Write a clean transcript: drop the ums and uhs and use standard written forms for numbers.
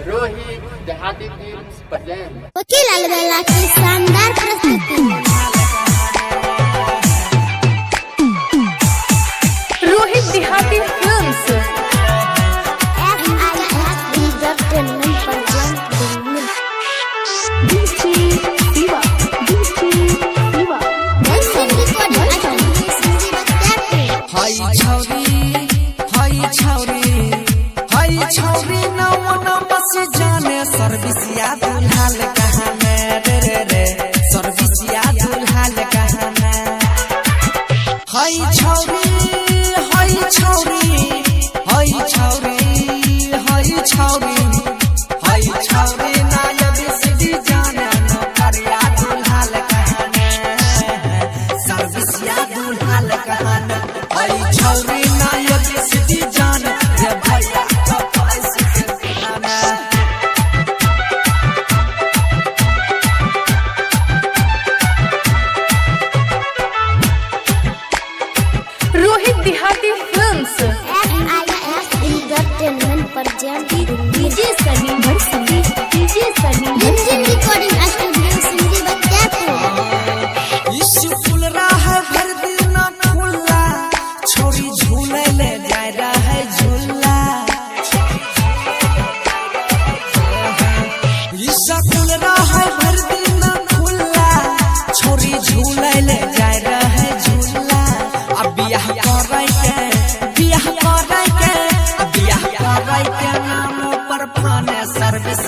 Rohit Dehati films present वकील अलबेला की शानदार प्रस्तुति। रोहित देहाती फिल्म्स सर्विसिया दुल्हाल कहाँ में रे सर्विसिया दुल्हाल कहाँ में हाय छौरी हाय छौरी हाय छौरी हाय छौरी हाय छौरी ना यदि सिद्धि जाने न करिया दुल्हाल कहाँ में सर्विसिया दुल्हाल कहाँ में हाय छौरी ना यदि सिद्धि जाने रे भैया Rohit Dehati films entertainment present DJ Sunny Bharsani DJ Sunny engine recording studio Sindhi Bakhtiyarpur. इस फूल रहा है भर दिन ना खुला छोरी झूले ले जा रहा है झूला इस फूल रहा है भर दिन ना खुला छोरी झूले ले जा रहा है झूला अब बियाह कर रही के नाम पर फाने सर्विस